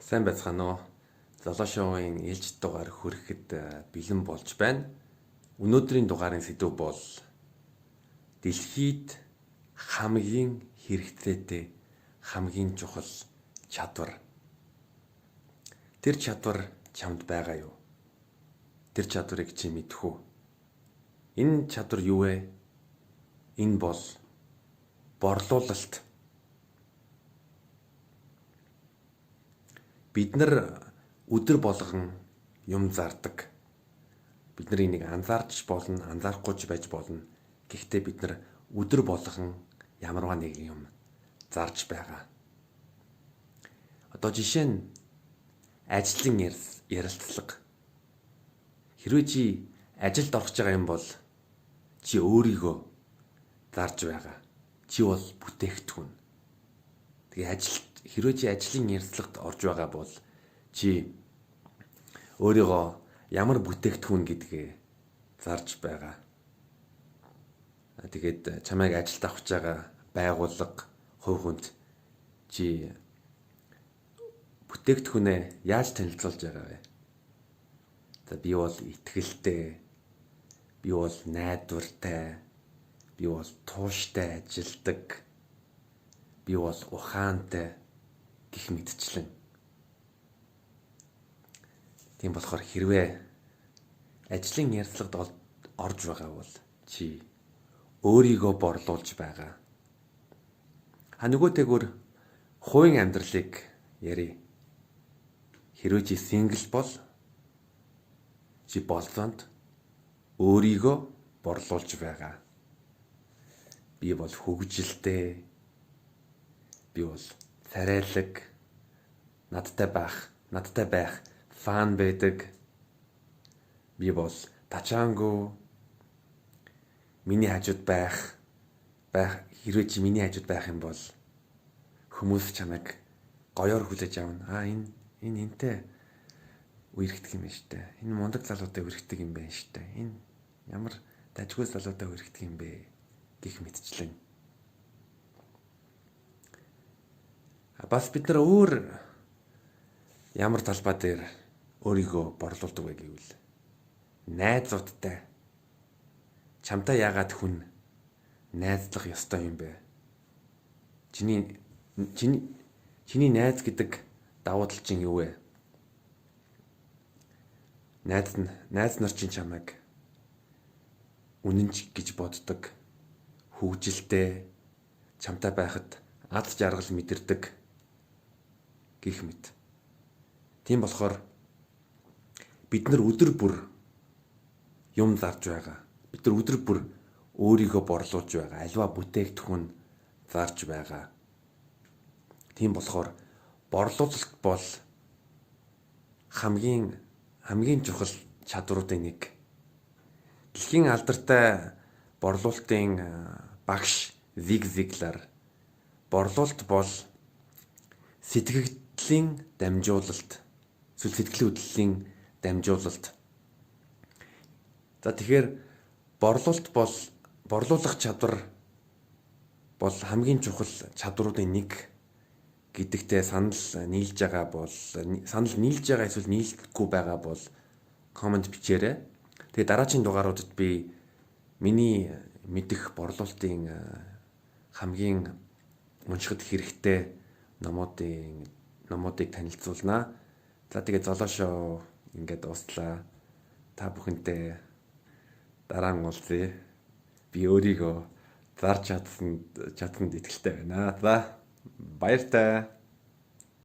Сайн байцгаана уу? Золошоовын ээлж дугаар хүрэхэд бэлэн болж байна. Өнөөдрийн дугаарын сэдэв бол дэлхийд хамгийн хэрэгцээтэй хамгийн чухал чадвар. Тэр чадвар чамд байгаа юу? Тэр чадварыг чи мэдэх үү? Энэ чадвар юу вэ? Энэ бол борлуулалт. Бид нар өдөр болгон юм зардаг. Бид нар энийг анзаарч болно, анзаарахгүй ч байж болно. Гэхдээ бид нар өдөр болгон ямарваа нэг юм зарж байгаа. Одоо жишээ нь ажлын ярилцлага. Хэрвээ чи ажилд орох гэж байгаа юм бол чи өөрийгөө зарж байгаа. Чи бол бүтээгдэхүүн. Тэгээ хэрвээ чи ажлын ярилцлагад орж байгаа бол чи өөрийгөө ямар бүтээгдэхүүн гэдгээ зарж байгаа. Тэгээд чамайг ажилд авах гэж байгаа байгууллага, хувь хүнд чи бүтээгдэхүүнээ яаж танилцуулж байгаа вэ? За би бол итгэлтэй, би бол найдвартай, би бол тууштай ажилдаг, би бол ухаантай гэх мэтчлэн. Тийм болохоор хэрвээ ажлын ярилцлагад орж байгаа бол чи өөрийгөө борлуулж байгаа. Нөгөөтэйгүр хувийн амьдралыг ярив. Хэрвээ чи сингл бол чи болцоонд өөрийгөө борлуулж байгаа. Би бол хөвгөлтэй, би бол царайлаг, надтай байх фан байдаг. Би бол тачаангу, миний хажууд байх хэрвээ чи миний хажууд байх юм бол хүмүүс чамайг гоёор хүлээж авна. Энэ энтэй үерхдэг юм байна штэ. Энэ мундаг залуутай үерхдэг юм байна штэ. Энэ ямар дажгүй залуутай үерхдэг юм бэ гэх мэтчлэн. Бас бид нар өөр ямар талбай дээр өөрийгөө борлуулдаг вэ гэвэл найзуудтай. Чамтай яагаад хүн найзлах ёстой юм бэ? Чиний найз гэдэг давуу тал чинь юу вэ? Найз нар чинь чамайг үнэнч гэж боддог, хөвгөлтэй, чамтай байхад аз жаргал мэдэрдэг гэх мэт. Тийм болохоор бид нар өдөр бүр юм зарж байгаа. Бид нар өдөр бүр өөрийгөө борлуулж байгаа. Аливаа бүтээгдэхүүн зарж байгаа. Тийм болохоор борлуулалт бол хамгийн чухал чадваруудын нэг. Дэлхийн алдартай борлуулалтын багш Зиг Зиглар борлуулалт бол сэтгэлийн дамжуулалт, сэтгэлийн хөдлөлийн дамжуулалт. За тэгэхээр борлуулах чадвар бол хамгийн чухал чадваруудын нэг гэдэгтээ санал нийлж байгаа эсвэл нийлдэггүй байгаа бол комент бичээрэй. Тэгээ дараагийн дугааруудад би миний мэдих борлуулалтын хамгийн уншихад хэрэгтэй номуудыг танилцуулнаа. За тэгээ золошоо ингээд дуслаа. Та бүхэнтэй дараа нь уулзъя. Би өөрийгөө зарж чадсанд итгэлтэй байна. За баяртай.